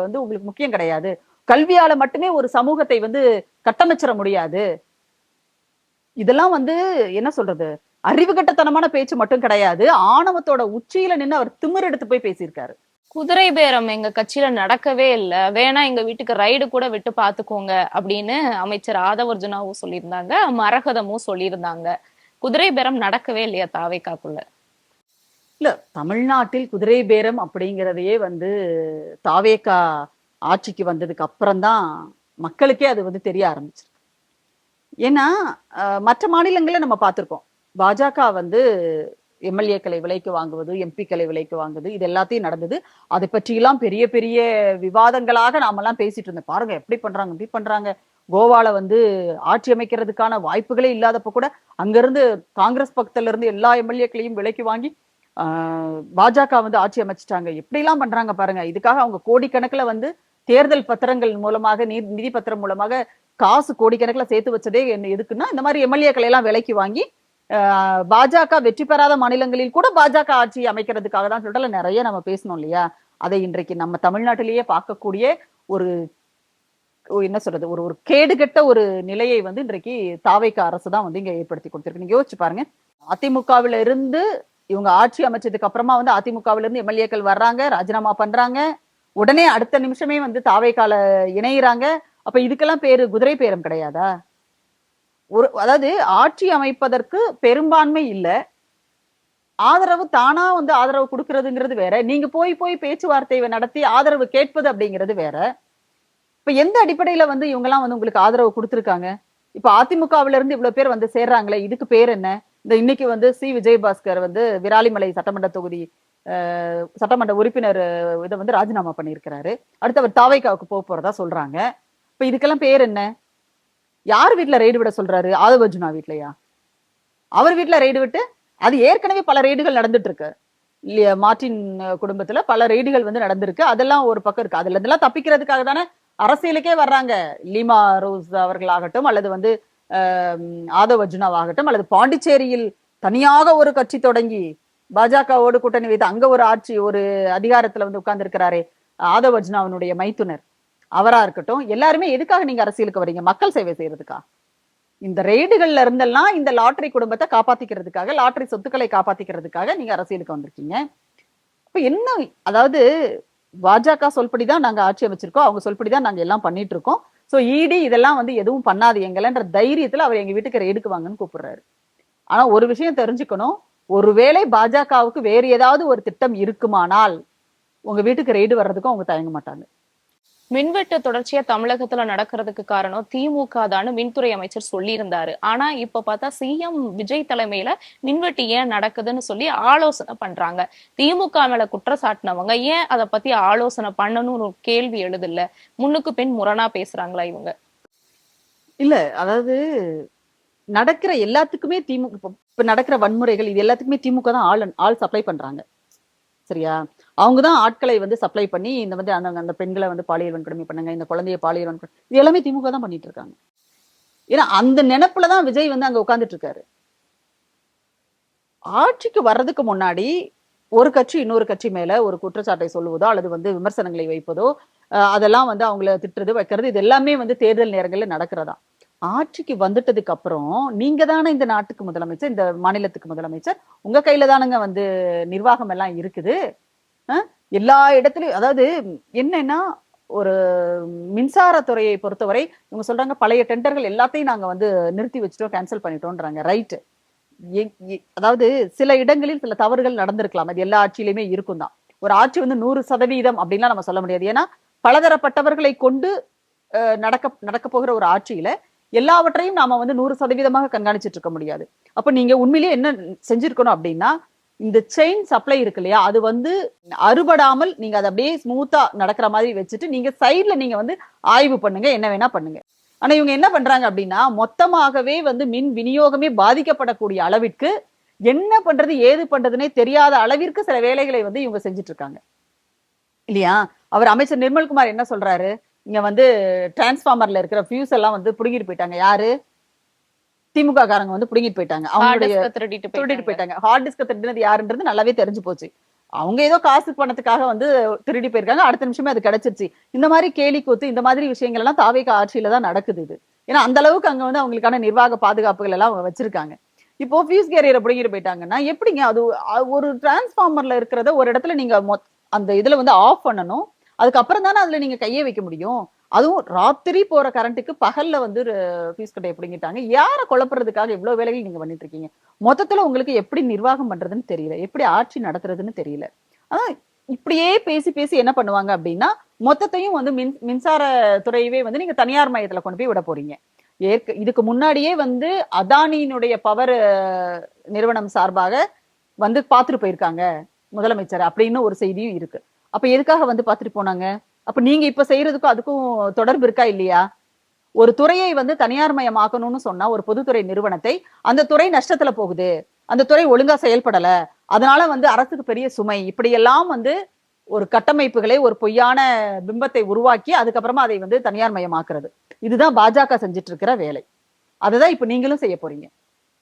வந்து உங்களுக்கு முக்கியம் கிடையாது, கல்வியால மட்டுமே ஒரு சமூகத்தை வந்து கட்டமைச்சிட முடியாது. இதெல்லாம் வந்து என்ன சொல்றது, அறிவுகட்டத்தனமான பேச்சு மட்டும் கிடையாது, ஆணவத்தோட உச்சியில நின்னு அவர் திமிர் எடுத்து போய் பேசியிருக்காரு. குதிரை பேரம் எங்க கட்சியில நடக்கவே இல்ல, வேணா எங்க வீட்டுக்கு ரைடு கூட விட்டு பாத்துக்கோங்க அப்படின்னு அமைச்சர் ஆதவர்ஜுனாவும் சொல்லியிருந்தாங்க, மரகதமும் சொல்லியிருந்தாங்க. குதிரை பேரம் நடக்கவே இல்லையா தாவேக்காக்குள்ள? இல்ல, தமிழ்நாட்டில் குதிரை பேரம் அப்படிங்கிறதையே வந்து தாவேகா ஆட்சிக்கு வந்ததுக்கு அப்புறம் தான் மக்களுக்கே அது வந்து தெரிய ஆரம்பிச்சிருக்கு. ஏன்னா மற்ற மாநிலங்கள நம்ம பார்த்திருக்கோம், பாஜக வந்து எம்எல்ஏக்களை விலைக்கு வாங்குவது, எம்பிக்களை விலைக்கு வாங்குவது, இது எல்லாத்தையும் நடந்தது. அதை பற்றியெல்லாம் பெரிய பெரிய விவாதங்களாக நாமெல்லாம் பேசிட்டு இருந்தோம். பாருங்க எப்படி பண்றாங்க, இப்படி பண்றாங்க. கோவால வந்து ஆட்சி அமைக்கிறதுக்கான வாய்ப்புகளே இல்லாதப்ப கூட அங்கிருந்து காங்கிரஸ் பக்கத்துல இருந்து எல்லா எம்எல்ஏக்களையும் விலைக்கு வாங்கி பாஜக வந்து ஆட்சி அமைச்சிட்டாங்க. எப்படி எல்லாம் பண்றாங்க பாருங்க. இதுக்காக அவங்க கோடிக்கணக்குல வந்து தேர்தல் பத்திரங்கள் மூலமாக, நிதி பத்திரம் மூலமாக காசு கோடிக்கணக்கில் சேர்த்து வச்சதே என்ன எதுக்குன்னா, இந்த மாதிரி எம்எல்ஏக்களை எல்லாம் விலைக்கு வாங்கி பாஜக வெற்றி பெறாத மாநிலங்களில் கூட பாஜக ஆட்சி அமைக்கிறதுக்காக தான் சொல்லிட்டு நிறைய நம்ம பேசணும் இல்லையா. அதை இன்றைக்கு நம்ம தமிழ்நாட்டிலேயே பார்க்கக்கூடிய ஒரு என்ன சொல்றது, ஒரு ஒரு கேடுகட்ட ஒரு நிலையை வந்து இன்றைக்கு தாவேகா அரசு தான் வந்து இங்க ஏற்படுத்தி கொடுத்திருக்கு. நீங்க யோசிச்சு பாருங்க, அதிமுகவில இருந்து இவங்க ஆட்சி அமைச்சதுக்கு அப்புறமா வந்து அதிமுகவில இருந்து எம்எல்ஏக்கள் வர்றாங்க, ராஜினாமா பண்றாங்க, உடனே அடுத்த நிமிஷமே வந்து தாவேகால இணையிறாங்க. அப்ப இதுக்கெல்லாம் பேரு குதிரை பேரம் கிடையாதா? அதாவது ஆட்சி அமைப்பதற்கு பெரும்பான்மை இல்ல, ஆதரவு தானா வந்து ஆதரவு கொடுக்கறதுங்கிறது வேற, நீங்க போய் போய் பேச்சுவார்த்தை நடத்தி ஆதரவு கேட்பது அப்படிங்கிறது வேற. இப்ப எந்த அடிப்படையில வந்து இவங்க எல்லாம் வந்து உங்களுக்கு ஆதரவு கொடுத்திருக்காங்க? இப்ப அதிமுகவில இருந்து இவ்வளவு பேர் வந்து சேர்றாங்களே, இதுக்கு பேர் என்ன? இந்த இன்னைக்கு வந்து சி விஜயபாஸ்கர் வந்து விராலிமலை சட்டமன்ற தொகுதி சட்டமன்ற உறுப்பினர் இதை வந்து ராஜினாமா பண்ணியிருக்கிறாரு. அடுத்து அவர் தாவேகாவுக்கு போறதா சொல்றாங்க. இப்ப இதுக்கெல்லாம் பேர் என்ன? யார் வீட்டுல ரெய்டு விட சொல்றாரு? ஆதவர்ஜுனா வீட்லயா? அவர் வீட்டுல ரெய்டு விட்டு, அது ஏற்கனவே பல ரெய்டுகள் நடந்துட்டு இருக்கு இல்லையா, மார்டின் குடும்பத்துல பல ரெய்டுகள் வந்து நடந்திருக்கு. அதெல்லாம் ஒரு பக்கம் இருக்கு. அதுல இதெல்லாம் தப்பிக்கிறதுக்காக தானே அரசியலுக்கே வர்றாங்க. லீமா ரோஸ் அவர்களாகட்டும், அல்லது வந்து ஆதவர்ஜுனாவாகட்டும், அல்லது பாண்டிச்சேரியில் தனியாக ஒரு கட்சி தொடங்கி பாஜகவோடு கூட்டணி வைத்து அங்க ஒரு ஆட்சி, ஒரு அதிகாரத்துல வந்து உட்கார்ந்து இருக்கிறாரே ஆதவர்ஜுனாவினுடைய மைத்துனர், அவரா இருக்கட்டும், எல்லாருமே எதுக்காக நீங்க அரசியலுக்கு வரீங்க? மக்கள் சேவை செய்யறதுக்கா? இந்த ரெய்டுகள்ல இருந்தெல்லாம் இந்த லாட்டரி குடும்பத்தை காப்பாத்திக்கிறதுக்காக, லாட்டரி சொத்துக்களை காப்பாத்திக்கிறதுக்காக நீங்க அரசியலுக்கு வந்திருக்கீங்க. இப்ப என்ன, அதாவது பாஜக சொல்படிதான் நாங்க ஆட்சி அமைச்சிருக்கோம், அவங்க சொல்படிதான் நாங்க எல்லாம் பண்ணிட்டு இருக்கோம், சோ இடி இதெல்லாம் வந்து எதுவும் பண்ணாது எங்கலன்ற தைரியத்துல அவர் எங்க வீட்டுக்கு ரெய்டுக்கு வாங்கன்னு கூப்பிடுறாரு. ஆனா ஒரு விஷயம் தெரிஞ்சுக்கணும், ஒருவேளை பாஜகவுக்கு வேறு ஏதாவது ஒரு திட்டம் இருக்குமானால் உங்க வீட்டுக்கு ரெய்டு வர்றதுக்கும் அவங்க தயங்க மாட்டாங்க. மின்வெட்டு தொடர்ச்சியா தமிழகத்துல நடக்கிறதுக்கு காரணம் திமுக தான் மின்துறை அமைச்சர் சொல்லியிருந்தாரு. ஆனா இப்ப பார்த்தா சிஎம் விஜய் தலைமையில மின்வெட்டு ஏன் நடக்குதுன்னு சொல்லி ஆலோசனை பண்றாங்க. திமுக மேல குற்றச்சாட்டினவங்க ஏன் அதை பத்தி ஆலோசனை பண்ணணும்னு ஒரு கேள்வி எழுதில்ல? முன்னுக்கு பின் முரணா பேசுறாங்களா இவங்க? இல்ல, அதாவது நடக்கிற எல்லாத்துக்குமே திமுக, இப்ப நடக்கிற வன்முறைகள் இது எல்லாத்துக்குமே திமுக தான் ஆள் சப்ளை பண்றாங்க. சரியா? அவங்கதான் ஆட்களை வந்து சப்ளை பண்ணி இந்த வந்து அந்த பெண்களை வந்து பாலியல் வன்கொடுமை பண்ணுங்க, இந்த குழந்தைய பாலியல் வன்கொடுமை, இது எல்லாமே திமுக தான் பண்ணிட்டு இருக்காங்க. ஏன்னா அந்த நினைப்புலதான் விஜய் வந்து அங்க உட்கார்ந்துட்டு இருக்காரு. ஆட்சிக்கு வர்றதுக்கு முன்னாடி ஒரு கட்சி இன்னொரு கட்சி மேல ஒரு குற்றச்சாட்டை சொல்லுவதோ அல்லது வந்து விமர்சனங்களை வைப்பதோ, அதெல்லாம் வந்து அவங்கள திட்டுறது வைக்கிறது, இது எல்லாமே வந்து தேர்தல் நேரங்கள்ல நடக்கிறதா. ஆட்சிக்கு வந்துட்டதுக்கு அப்புறம் நீங்க தானே இந்த நாட்டுக்கு முதலமைச்சர், இந்த மாநிலத்துக்கு முதலமைச்சர், உங்க கையில தானுங்க வந்து நிர்வாகம் எல்லாம் இருக்குது. எல்லா இடத்துலயும், அதாவது என்னன்னா, ஒரு மின்சாரத்துறையை பொறுத்தவரை இவங்க சொல்றாங்க பழைய டெண்டர்கள் எல்லாத்தையும் நாங்க வந்து நிறுத்தி வச்சுட்டோம், கேன்சல் பண்ணிட்டோம்ன்றாங்க. ரைட்டு. அதாவது சில இடங்களில் சில தவறுகள் நடந்திருக்கலாம், அது எல்லா ஆட்சியிலுமே இருக்கும் தான். ஒரு ஆட்சி வந்து 100% அப்படின்லாம் நம்ம சொல்ல முடியாது. ஏன்னா பலதரப்பட்டவர்களை கொண்டு நடக்க போகிற ஒரு ஆட்சியில எல்லாவற்றையும் நாம வந்து 100% கண்காணிச்சிட்டு இருக்க முடியாது. அப்ப நீங்க உண்மையிலேயே என்ன செஞ்சிருக்கணும் அப்படின்னா, இந்த செயின் சப்ளை இருக்கு இல்லையா, அது வந்து அறுபடாமல் நீங்க அதை அப்படியே ஸ்மூத்தா நடக்கிற மாதிரி வச்சுட்டு நீங்க சைட்ல நீங்க வந்து ஆய்வு பண்ணுங்க, என்ன வேணா பண்ணுங்க. ஆனா இவங்க என்ன பண்றாங்க அப்படின்னா, மொத்தமாகவே வந்து மின் விநியோகமே பாதிக்கப்படக்கூடிய அளவிற்கு என்ன பண்றது ஏது பண்றதுன்னே தெரியாத அளவிற்கு சில வேலைகளை வந்து இவங்க செஞ்சுட்டு இருக்காங்க இல்லையா. அவர் அமைச்சர் நிர்மல்குமார் என்ன சொல்றாரு, இங்க வந்து டிரான்ஸ்பார்மர்ல இருக்கிற ஃபியூஸ் எல்லாம் வந்து புடுங்கிட்டு போயிட்டாங்க. யாரு? திமுக காரங்க வந்து புடுங்கிட்டு போயிட்டாங்க, அவங்களுடைய திருடிட்டு போயிட்டாங்க. ஹார்ட் டிஸ்க் திருடினது யாருன்றது நல்லாவே தெரிஞ்சு போச்சு. அவங்க ஏதோ காசு பணத்துக்காக வந்து திருடி போயிருக்காங்க, அடுத்த நிமிஷமே அது கிடைச்சிருச்சு. இந்த மாதிரி கேலி கூத்து, இந்த மாதிரி விஷயங்கள் எல்லாம் தாவேகா ஆட்சியில தான் நடக்குது இது. ஏன்னா அந்த அளவுக்கு அங்க வந்து அவங்களுக்கான நிர்வாக பாதுகாப்புகள் எல்லாம் அவங்க வச்சிருக்காங்க. இப்போ ஃபீஸ் கேரியரை பிடிங்கிட்டு போயிட்டாங்கன்னா எப்படிங்க அது? ஒரு டிரான்ஸ்ஃபார்மர்ல இருக்கிறத ஒரு இடத்துல நீங்க அந்த இதுல வந்து ஆஃப் பண்ணணும், அதுக்கப்புறம் தானே அதுல நீங்க கையே வைக்க முடியும். அதுவும் ராத்திரி போற கரண்ட்டுக்கு பகல்ல வந்து ஃபீஸ் கட்டையை பிடிங்கிட்டாங்க. யாரை குழப்பறதுக்காக இவ்வளவு வேலைகள் நீங்க பண்ணிட்டு இருக்கீங்க? மொத்தத்துல உங்களுக்கு எப்படி நிர்வாகம் பண்றதுன்னு தெரியல, எப்படி ஆட்சி நடத்துறதுன்னு தெரியல. ஆனா இப்படியே பேசி பேசி என்ன பண்ணுவாங்க அப்படின்னா, மொத்தத்தையும் வந்து மின்சார துறையவே வந்து நீங்க தனியார் மையத்துல கொண்டு போய் விட போறீங்க. இதுக்கு முன்னாடியே வந்து அதானியினுடைய பவர் நிறுவனம் சார்பாக வந்து பாத்துட்டு போயிருக்காங்க முதலமைச்சர் அப்படின்னு ஒரு செய்தியும் இருக்கு. அப்ப எதுக்காக வந்து பாத்துட்டு போனாங்க? அப்ப நீங்க இப்ப செய்யறதுக்கும் அதுக்கும் தொடர்பு இருக்கா இல்லையா? ஒரு துறையை வந்து தனியார் மயமாக்கணும்னு சொன்னா, ஒரு பொதுத்துறை நிறுவனத்தை, அந்த துறை நஷ்டத்துல போகுது, அந்த துறை ஒழுங்கா செயல்படல, அதனால வந்து அரசுக்கு பெரிய சுமை, இப்படியெல்லாம் வந்து ஒரு கட்டமைப்புகளை, ஒரு பொய்யான பிம்பத்தை உருவாக்கி அதுக்கப்புறமா அதை வந்து தனியார் மயமாக்குறது. இதுதான் பாஜக செஞ்சுட்டு இருக்கிற வேலை. அதுதான் இப்ப நீங்களும் செய்ய போறீங்க.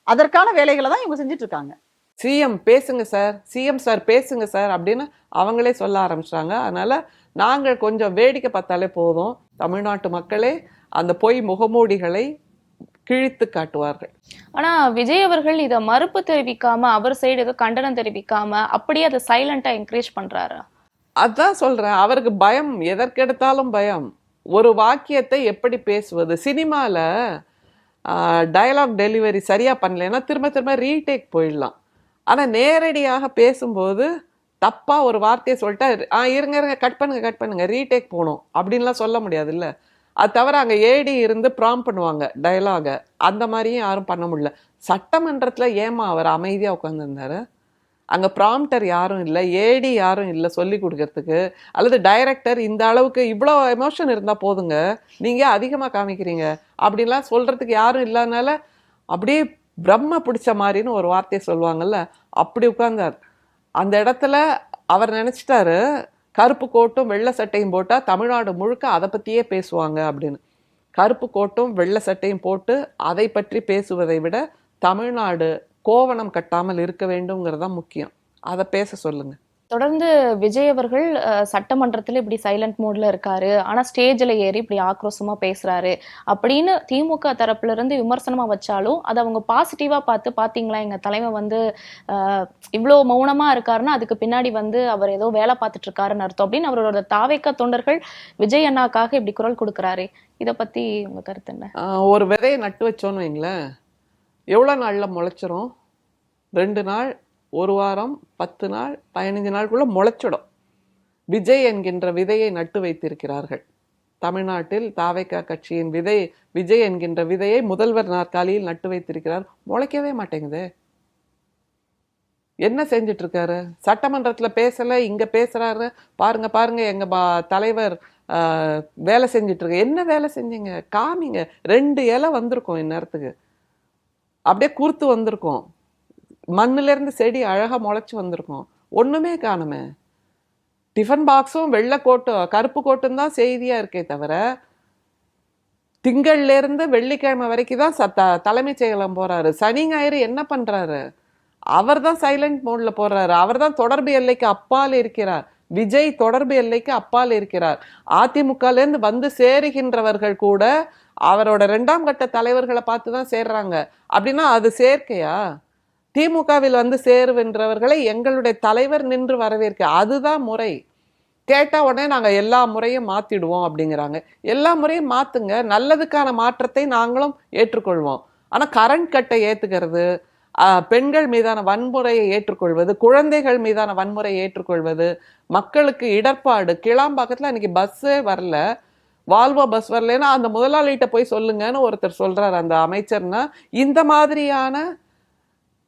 அதற்கான வேலைகளை தான் இவங்க செஞ்சுட்டு இருக்காங்க. சிஎம் பேசுங்க சார், சிஎம் சார் பேசுங்க சார் அப்படின்னு அவங்களே சொல்ல ஆரம்பிச்சிட்டாங்க. அதனால நாங்கள் கொஞ்சம் வேடிக்கை பார்த்தாலே போதும், தமிழ்நாட்டு மக்களே அந்த பொய் முகமூடிகளை கிழித்து காட்டுவார்கள். ஆனா விஜய் அவர்கள் இத மறுப்பு தெரிவிக்காம, அவர் சைடு ஏதோ கண்டனம் தெரிவிக்காம அப்படியே அதை சைலண்டா என்கரேஜ் பண்றாரு. அதான் சொல்றேன், அவருக்கு பயம், எதற்கெடுத்தாலும் பயம். ஒரு வாக்கியத்தை எப்படி பேசுவது? சினிமால டயலாக் டெலிவரி சரியா பண்ணலைன்னா திரும்ப திரும்ப ரீடேக் போயிடலாம். ஆனா நேரடியாக பேசும்போது தப்பா ஒரு வார்த்தையை சொல்லிட்டா இருங்க இருங்க கட் பண்ணுங்க ரீடேக் போகணும் அப்படின்லாம் சொல்ல முடியாது இல்ல. அது தவிர அங்கே ஏடி இருந்து ப்ராம் பண்ணுவாங்க டயலாகை, அந்த மாதிரியும் யாரும் பண்ண முடியல. சட்டமன்றத்துல ஏமா அவர் அமைதியா உட்காந்துருந்தாரு? அங்க ப்ராம்ப்டர் யாரும் இல்லை, ஏடி யாரும் இல்லை சொல்லி கொடுக்கறதுக்கு, அல்லது டைரக்டர் இந்த அளவுக்கு இவ்வளோ எமோஷன் இருந்தா போதுங்க, நீங்க அதிகமா காமிக்கிறீங்க அப்படின்லாம் சொல்றதுக்கு யாரும் இல்லாதனால அப்படியே பிரம்ம பிடிச்ச மாதிரின்னு ஒரு வார்த்தையை சொல்லுவாங்கல்ல, அப்படி உட்கார்ந்தார். அந்த இடத்துல அவர் நினைச்சிட்டாரு கருப்பு கோட்டும் வெள்ளை சட்டையும் போட்டா தமிழ்நாடு முழுக்க அதை பத்தியே பேசுவாங்க அப்படின்னு. கருப்பு கோட்டும் வெள்ளை சட்டையும் போட்டு அதை பற்றி பேசுவதை விட தமிழ்நாடு கோவணம் கட்டாமல் இருக்க வேண்டும்ங்கிறதா முக்கியம். அதை பேச சொல்லுங்க. தொடர்ந்து விஜய் அவர்கள் சட்டமன்றத்துல இப்படி சைலண்ட் மோட்ல இருக்காரு, ஆனா ஸ்டேஜ்ல ஏறி இப்படி ஆக்ரோஷமா பேசுறாரு அப்படின்னு திமுக தரப்புல இருந்து விமர்சனமா வச்சாலும் அதை அவங்க பாசிட்டிவா பார்த்து, பாத்தீங்களா எங்க தலைமை வந்து இவ்வளவு மௌனமா இருக்காருன்னா அதுக்கு பின்னாடி வந்து அவர் ஏதோ வேலை பார்த்துட்டு இருக்காருன்னு அர்த்தம் அப்படின்னு அவரோட தாவேக்கா தொண்டர்கள் விஜய் அண்ணாக்காக இப்படி குரல் கொடுக்குறாரு. இதை பத்தி உங்க கருத்து என்ன? ஒரு விதையை நட்டு வச்சோன்னு வைங்களேன், எவ்வளோ நாளில் முளைச்சிரும்? 2 நாள், 1 வாரம், 10 நாள், 15 நாளுக்குள்ள முளைச்சிடும். விஜய் என்கின்ற விதையை நட்டு வைத்திருக்கிறார்கள் தமிழ்நாட்டில். தாவேக்கா கட்சியின் விஜய் என்கின்ற விதையை முதல்வர் நாற்காலியில் நட்டு வைத்திருக்கிறார். முளைக்கவே மாட்டேங்குது. என்ன செஞ்சிட்டு இருக்காரு? சட்டமன்றத்துல பேசல, இங்க பேசுறாரு. பாருங்க எங்க தலைவர் வேலை செஞ்சிட்டு இருக்க. என்ன வேலை செஞ்சீங்க காமிங்க. 2 இலை வந்திருக்கும் இந்நேரத்துக்கு, அப்படியே குறுத்து வந்திருக்கும். மண்ணுல இருந்து செடி அழகா முளைச்சு வந்திருக்கும். ஒண்ணுமே காணுமே. டிஃபன் பாக்ஸும் வெள்ளை கோட்டும் கருப்பு கோட்டும் தான் செய்தியா இருக்கே தவிர, திங்கள்ல இருந்து வெள்ளிக்கிழமை வரைக்கும் தான் தலைமைச் செயலகம் போறாரு. சனி ஞாயிறு என்ன பண்றாரு? அவர் தான் சைலண்ட் மோட்ல போறாரு. அவர் தான் தொடர்பு எல்லைக்கு அப்பால் இருக்கிறார். விஜய் தொடர்பு எல்லைக்கு அப்பால் இருக்கிறார். அதிமுகல இருந்து வந்து சேருகின்றவர்கள் கூட அவரோட 2ஆம் கட்ட தலைவர்களை பார்த்து தான் சேர்றாங்க. அப்படின்னா அது சேர்க்கையா? திமுகவில் வந்து சேருகின்றவர்களை எங்களுடைய தலைவர் நின்று வரவேற்க, அதுதான் முறை. கேட்டா உடனே நாங்க எல்லா முறையும் மாத்திடுவோம் அப்படிங்கிறாங்க. எல்லா முறையும் மாத்துங்க, நல்லதுக்கான மாற்றத்தை நாங்களும் ஏற்றுக்கொள்வோம். ஆனா கரண்ட் கட்டை ஏத்துக்கிறது, பெண்கள் மீதான வன்முறையை ஏற்றுக்கொள்வது, குழந்தைகள் மீதான வன்முறையை ஏற்றுக்கொள்வது, மக்களுக்கு இடர்பாடு. கிளாம்பாக்கத்துல இன்னைக்கு பஸ்ஸே வரல, வால்வோ பஸ் வரலன்னா அந்த முதலாளிகிட்ட போய் சொல்லுங்கன்னு ஒருத்தர் சொல்றாரு அந்த அமைச்சர்னா, இந்த மாதிரியான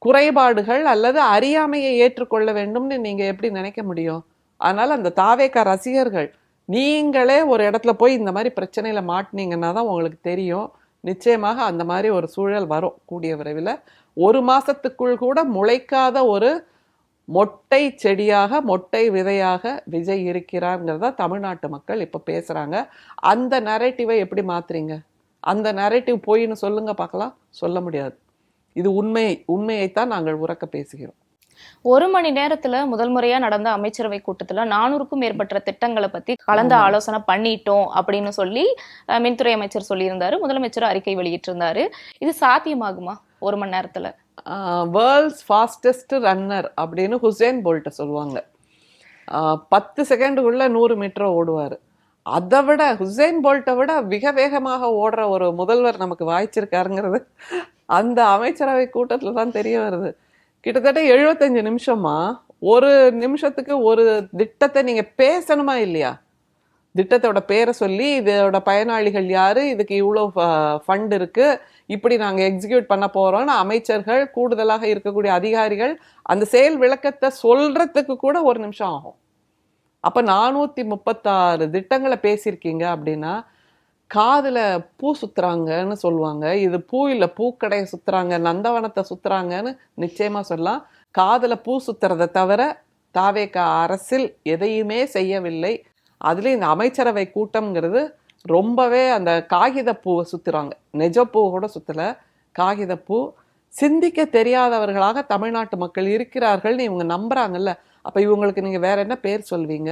குறைபாடுகள் அல்லது அறியாமையை ஏற்றுக்கொள்ள வேண்டும்னு நீங்க எப்படி நினைக்க முடியும்? அதனால அந்த தாவேக்கா ரசிகர்கள், நீங்களே ஒரு இடத்துல போய் இந்த மாதிரி பிரச்சனையில மாட்டினீங்கன்னா தான் உங்களுக்கு தெரியும். நிச்சயமாக அந்த மாதிரி ஒரு சூழல் வரும் கூடிய விரைவில். 1 மாசத்துக்குள் கூட முளைக்காத ஒரு மொட்டை செடியாக, மொட்டை விதையாக விஜய் இருக்கிறார்ங்கிறத தமிழ்நாட்டு மக்கள் இப்ப பேசுறாங்க. அந்த நரேட்டிவை எப்படி மாத்துறீங்க? அந்த நரேட்டிவ் போயின்னு சொல்லுங்க பார்க்கலாம். சொல்ல முடியாது. இது உண்மையைத்தான் நாங்கள் உறக்க பேசுகிறோம். 1 மணி நேரத்துல முதல் முறையா நடந்த அமைச்சரவை கூட்டத்துல 400க்கும் மேற்பட்ட திட்டங்களை பத்தி கலந்து ஆமா. ஆலோசனை பண்ணிட்டோம் அப்படின்னு சொல்லி மின்துறை அமைச்சர் சொல்லியிருந்தாரு. முதலமைச்சர் அறிக்கை வெளியிட்டிருந்தாரு. இது சாத்தியமாகுமா 1 மணி நேரத்துல? வேர்ல்ட்ஸ் ஃபாஸ்டஸ்ட் ரன்னர் அப்படின்னு ஹுசேன் போல்ட்ட சொல்லுவாங்க. 10 செகண்டுக்குள்ள 100 மீட்டர் ஓடுவார். அதை விட ஹுசேன் போல்ட்டை விட மிக வேகமாக ஓடுற ஒரு முதல்வர் நமக்கு வாய்ச்சிருக்காருங்கிறது அந்த அமைச்சரவை கூட்டத்துல தான் தெரிய வருது. கிட்டத்தட்ட 75 நிமிஷமா, ஒரு நிமிஷத்துக்கு ஒரு திட்டத்தை நீங்க பேசணுமா இல்லையா? திட்டத்தோட பேரை சொல்லி இதோட பயனாளிகள் யாரு, இதுக்கு இவ்வளோ ஃபண்ட் இருக்கு, இப்படி நாங்க எக்ஸிக்யூட் பண்ண போறோம்னு அமைச்சர்கள், கூடுதலாக இருக்கக்கூடிய அதிகாரிகள் அந்த செயல் விளக்கத்தை சொல்றதுக்கு கூட 1 நிமிஷம் ஆகும். அப்ப 436 திட்டங்களை பேசியிருக்கீங்க அப்படின்னா காதுல பூ சுத்துறாங்கன்னு சொல்லுவாங்க. இது பூ இல்ல, பூக்கடையை சுத்துறாங்க, நந்தவனத்தை சுத்துறாங்கன்னு நிச்சயமா சொல்லலாம். காதுல பூ சுத்துறதை தவிர தாவேக அரசில் எதையுமே செய்யவில்லை. அதுலயும் இந்த அமைச்சரவை கூட்டம்ங்கிறது ரொம்பவே அந்த காகித பூவை சுத்துறாங்க. நெஜ பூ கூட சுத்தல, காகித பூ. சிந்திக்க தெரியாதவர்களாக தமிழ்நாட்டு மக்கள் இருக்கிறார்கள்னு இவங்க நம்புறாங்கல்ல. அப்ப இவங்களுக்கு நீங்க வேற என்ன பேர் சொல்வீங்க?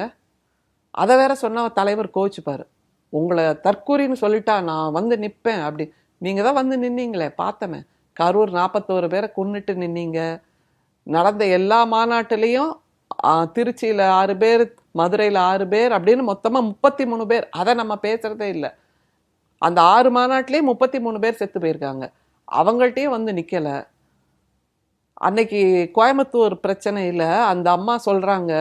அதை வேற சொன்னா தலைவர் கோச்சுப்பாரு. உங்களை தற்கூரின்னு சொல்லிட்டா நான் வந்து நிற்பேன் அப்படி. நீங்க தான் வந்து நின்னீங்களே, பார்த்தமே. கரூர் 41 பேரை கொன்னுட்டு நின்னீங்க. நடந்த எல்லா மாநாட்டிலையும் திருச்சியில 6 பேர், மதுரையில 6 பேர் அப்படின்னு மொத்தமா 33 பேர். அதை நம்ம பேசுறதே இல்லை. அந்த 6 மாநாட்டிலேயே 33 பேர் செத்து போயிருக்காங்க. அவங்கள்ட்டயும் வந்து நிக்கல. அன்னைக்கு கோயம்புத்தூர் பிரச்சனையில அந்த அம்மா சொல்றாங்க,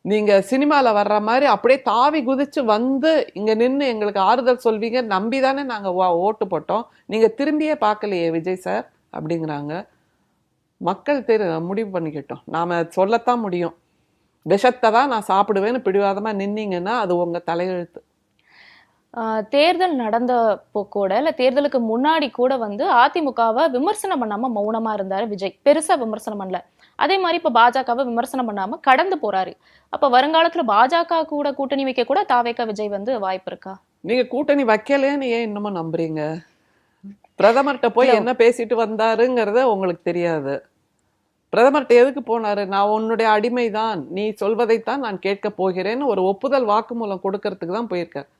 நீங்க சினிமால வர்ற மாதிரி அப்படியே தாவி குதிச்சு வந்து இங்க நின்று எங்களுக்கு ஆறுதல் சொல்வீங்க நம்பிதானே நாங்க ஓட்டு போட்டோம், நீங்க திரும்பியே பார்க்கலையே விஜய் சார் அப்படிங்கிறாங்க. மக்கள் முடிவு பண்ணிக்கிட்டோம். நாம சொல்லத்தான் முடியும். விஷத்தை தான் நான் சாப்பிடுவேன்னு பிடிவாதமா நின்னீங்கன்னா அது உங்க தலையெழுத்து. தேர்தல் நடந்தப்போ கூட, இல்ல தேர்தலுக்கு முன்னாடி கூட வந்து அதிமுகவை விமர்சனம் பண்ணாம மௌனமா இருந்தாரு விஜய். பெருசா விமர்சனம் பண்ணல. அதே மாதிரி இப்ப பாஜகவை விமர்சனம் பண்ணாம கடந்து போறாரு. அப்ப வருங்காலத்துல பாஜக கூட கூட்டணி வைக்க கூட தாவேக விஜய் வந்து வாய்ப்பு இருக்கா? நீங்க கூட்டணி வைக்கலன்னு ஏன் இன்னமும் நம்புறீங்க? பிரதமர்கிட்ட போய் என்ன பேசிட்டு வந்தாருங்கிறத உங்களுக்கு தெரியாது. பிரதமர்கிட்ட எதுக்கு போனாரு? நான் உன்னுடைய அடிமைதான், நீ சொல்வதைத்தான் நான் கேட்க போகிறேன்னு ஒரு ஒப்புதல் வாக்குமூலம் கொடுக்கறதுக்கு தான் போயிருக்கார்.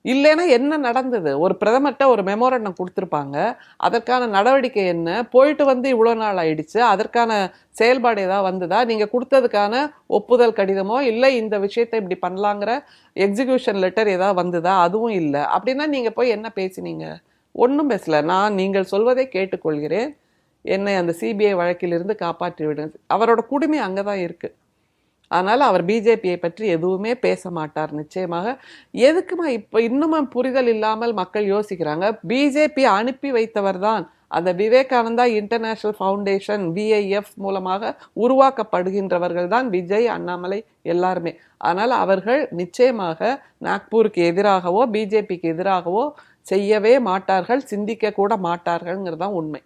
இல்லைன்னா என்ன நடந்தது? ஒரு பிரதமர்கிட்ட ஒரு மெமோரண்டம் கொடுத்துருப்பாங்க. அதற்கான நடவடிக்கை என்ன? போயிட்டு வந்து இவ்வளோ நாள் ஆயிடுச்சு, அதற்கான செயல்பாடு ஏதாவது வந்ததா? நீங்கள் கொடுத்ததுக்கான ஒப்புதல் கடிதமோ இல்லை இந்த விஷயத்தை இப்படி பண்ணலாங்கிற எக்ஸிக்யூஷன் லெட்டர் ஏதாவது வந்ததா? அதுவும் இல்லை. அப்படின்னா நீங்கள் போய் என்ன பேசினீங்க? ஒன்றும் பேசல. நான் நீங்கள் சொல்வதை கேட்டுக்கொள்கிறேன், என்னை அந்த சிபிஐ வழக்கிலிருந்து காப்பாற்றி விடுங்க. அவரோட குடுமி அங்கே தான் இருக்குது. அதனால் அவர் பிஜேபியை பற்றி எதுவுமே பேச மாட்டார் நிச்சயமாக. எதுக்குமா இப்போ இன்னும் புரிதல் இல்லாமல் மக்கள் யோசிக்கிறாங்க? பிஜேபி அனுப்பி வைத்தவர் தான் அந்த விவேகானந்தா இன்டர்நேஷனல் ஃபவுண்டேஷன் VIF மூலமாக உருவாக்கப்படுகின்றவர்கள் தான் விஜய், அண்ணாமலை எல்லாருமே. ஆனால் அவர்கள் நிச்சயமாக நாக்பூருக்கு எதிராகவோ பிஜேபிக்கு எதிராகவோ செய்யவே மாட்டார்கள், சிந்திக்க கூட மாட்டார்கள்ங்கிறது தான் உண்மை.